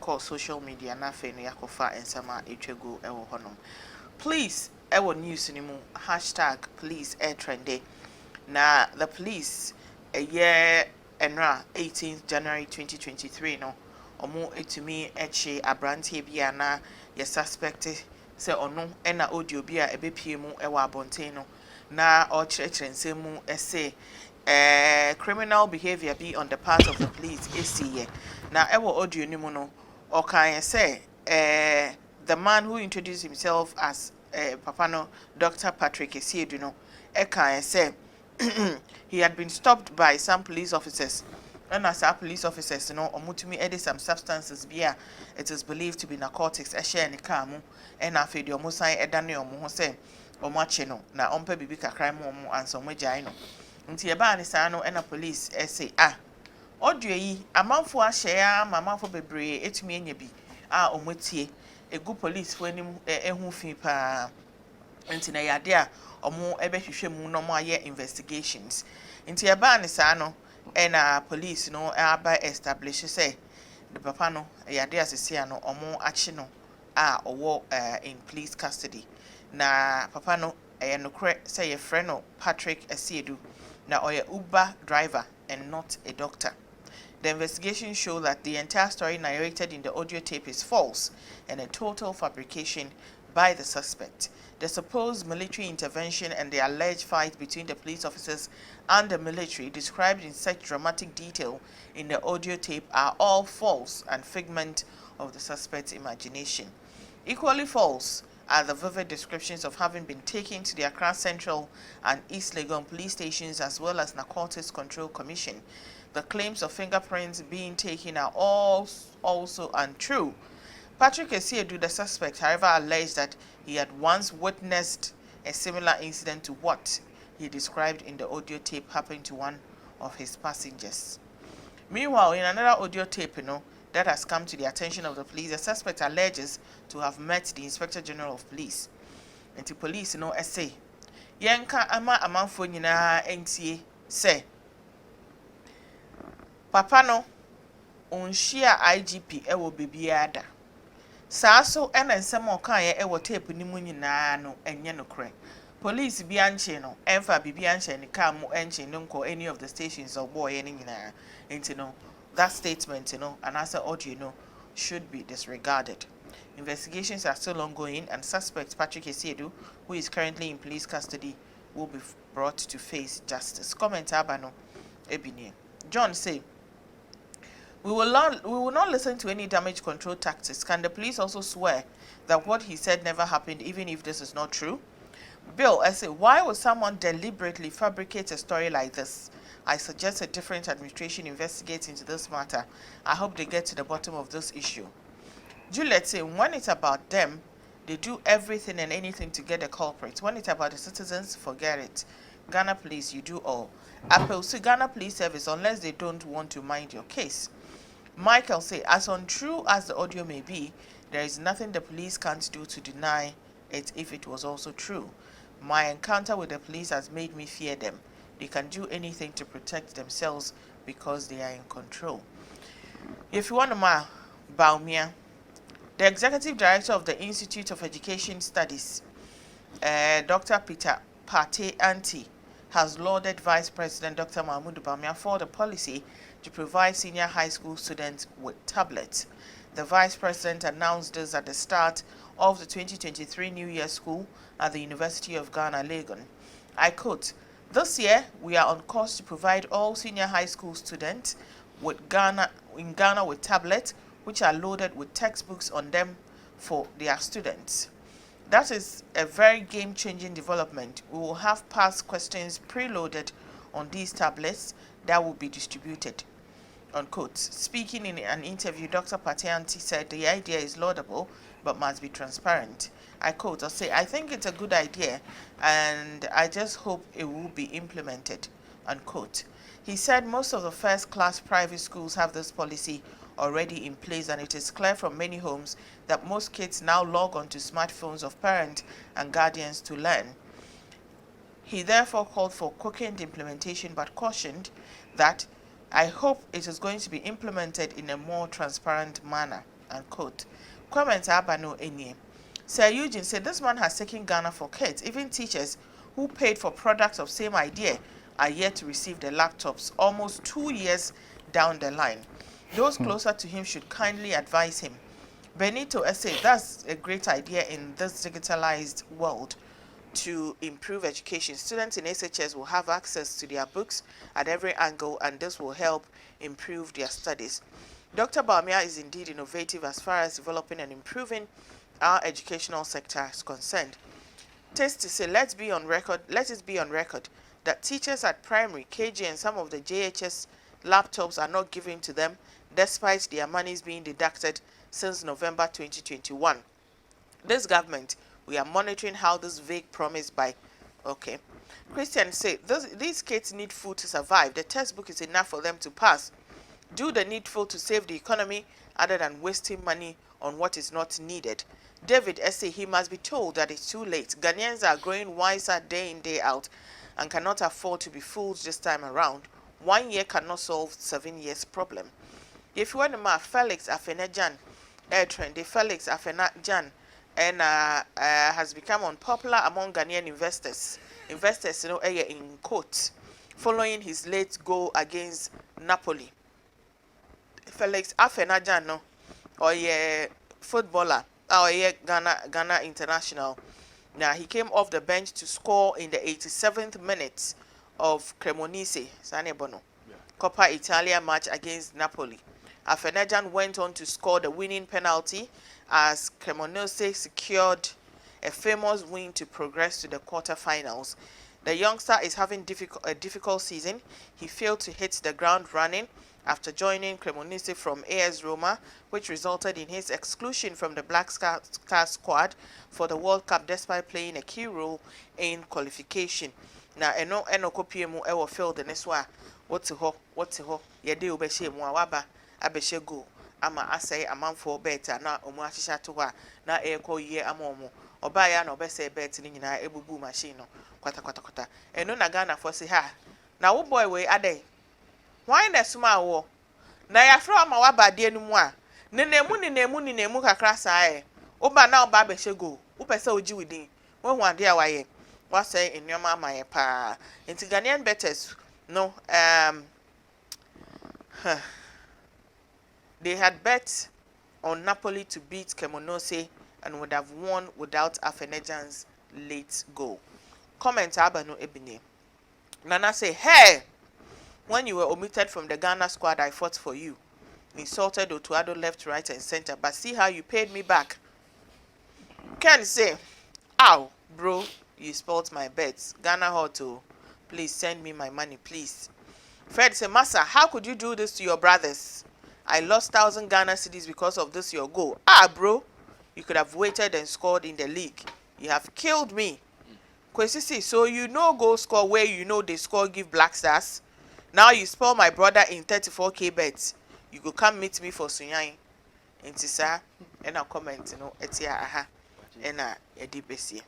call social media na fe no yakofa ensama etwego ewo honom. Please ewo news ni mu hashtag police air trendy. Na the police a year enra 18th January 2023 no omo etumi eche abrante bia na ye suspect se ono ena audio bia ebepie mu ewo abonten no na o kyerɛkyerɛ nsɛm mu ese criminal behavior be on the part of the police esiye na ewo audio ni mu no o kan say the man who introduced himself as papa no Dr. Patrick Esiedu no e kan say he had been stopped by some police officers, and as our police officers know omutumi edit some substances bia it is believed to be narcotics share ni car mu and afedi omo san edane omo ho say omo ache no na ompa bibi kakra mu omo anso omo gyae no nti e ba ni saa no na police say audio yi amanfo ahye ya amanfo bebre etumi enya bi omo tie egu police fo anim ehu fi pa nti na yade a omo ebehwehwe mu no mo aye investigations nti e ba ni saa no na police no aba establish say the papa no yade asese no omo ache no owo in police custody na papa no no kre say your friend no Patrick Esiedu na oye Uber driver and not a doctor. The investigation showed that the entire story narrated in the audio tape is false and a total fabrication by the suspect. The supposed military intervention and the alleged fight between the police officers and the military described in such dramatic detail in the audio tape are all false and figment of the suspect's imagination. Equally false are the vivid descriptions of having been taken to the Accra Central and East Legon police stations as well as Narcotics Control Commission. The claims of fingerprints being taken are all also untrue. Patrick Esiedu, the suspect, however, alleged that he had once witnessed a similar incident to what he described in the audio tape happened to one of his passengers. Meanwhile, in another audio tape, that has come to the attention of the police, the suspect alleges to have met the Inspector General of Police. And the police, say, Yanka ama amanfo nyina entie say, Papa no, unshia IGP ewo bibiada. Saa so ena nsem okan ewo tape ni mu nyina no enye no kre. Police bi anche no emfa bibi anche ni ka mu enche no nko any of the stations of boy ni nyina. Enti no that statement and as audio should be disregarded. Investigations are still ongoing and suspect Patrick Esiedu, who is currently in police custody, will be brought to face justice. Comment abano ebini. John say, we will not listen to any damage control tactics. Can the police also swear that what he said never happened, even if this is not true? Bill, I say, why would someone deliberately fabricate a story like this? I suggest a different administration investigates into this matter. I hope they get to the bottom of this issue. Juliet say, when it's about them, they do everything and anything to get the culprits. When it's about the citizens, forget it. Ghana Police, you do all. Appeal to Ghana Police Service unless they don't want to mind your case. Michael say, as untrue as the audio may be, there is nothing the police can't do to deny it if it was also true. My encounter with the police has made me fear them. They can do anything to protect themselves because they are in control. If you want to know, Baumia, the executive director of the Institute of Education Studies, Dr. Peter Pate Anti, has lauded Vice President Dr. Mahmoud Baumia for the policy to provide senior high school students with tablets. The Vice President announced this at the start of the 2023 New Year School at the University of Ghana, Legon. I quote, "This year, we are on course to provide all senior high school students in Ghana with tablets, which are loaded with textbooks on them for their students. That is a very game-changing development. We will have past questions preloaded on these tablets that will be distributed." Unquote. Speaking in an interview, Dr. Patianti said the idea is laudable but must be transparent. I quote, I think it's a good idea and I just hope it will be implemented. Unquote. He said most of the first-class private schools have this policy already in place, and it is clear from many homes that most kids now log on to smartphones of parents and guardians to learn. He therefore called for quickened implementation but cautioned that I hope it is going to be implemented in a more transparent manner. unquote. Comment Abano Enye. Sir Eugene said this man has taken Ghana for kids. Even teachers who paid for products of same idea are yet to receive the laptops almost 2 years down the line. Those closer to him should kindly advise him. Benito said that's a great idea in this digitalized world to improve education. Students in SHS will have access to their books at every angle, and this will help improve their studies. Dr. Bamia is indeed innovative as far as developing and improving our educational sector is concerned. Taste to say, let it be on record that teachers at primary, KG, and some of the JHS laptops are not given to them despite their monies being deducted since November 2021. This government, we are monitoring how this vague promise by, okay. Christian say, these kids need food to survive. The textbook is enough for them to pass. Do the needful to save the economy other than wasting money on what is not needed. David say he must be told that it's too late. Ghanaians are growing wiser day in, day out and cannot afford to be fooled this time around. 1 year cannot solve 7 years' problem. If you want to Felix Afenajan, trendy Felix Afenajan, and has become unpopular among Ghanaian investors. Investors, in quote, following his late goal against Napoli. Felix Afenajan, no, or footballer, or Ghana international. Now he came off the bench to score in the 87th minute of Cremonese, Sanebono, Coppa Italia match against Napoli. Afenajan went on to score the winning penalty as Cremonese secured a famous win to progress to the quarterfinals. The youngster is having a difficult season. He failed to hit the ground running after joining Cremonese from AS Roma, which resulted in his exclusion from the Black Star squad for the World Cup despite playing a key role in qualification. Now, eno kopie mu ewo field the next one. What's ho? Yede obeshe mu awaba abeshe go. Ama asay amanfo beta na omu ahisha to ha na eko ye amomo. Oba ya na obese bet ni nyina ebubu machine no. Kwata. Eno na Ghana for say ha. Na wo boy we ade. Why na suma wo? Na ya fra ma waba de anu mu a. Nenemu kakra saa Oba na oba beshe go. Wo pese oji within. When one day waye. What say in your mama pa. Into Ghanaian betters. No, they had bet on Napoli to beat Cremonese and would have won without Afenajan's late goal. Comment Abano Ebine. Nana say, hey, when you were omitted from the Ghana squad, I fought for you. Insulted Otuado left, right, and center, but see how you paid me back. Ken say, ow, bro, you spoilt my bets. Ghana Hoto, please send me my money, please. Fred say, Massa, how could you do this to your brothers? I lost 1,000 Ghana cedis because of this your goal. Bro, you could have waited and scored in the league. You have killed me. Kwesisi, so you know goal score where you know they score give Black Stars. Now you spoil my brother in 34k bets. You go come meet me for Sunyai. And sir, and I comment, etia aha, and edi besie.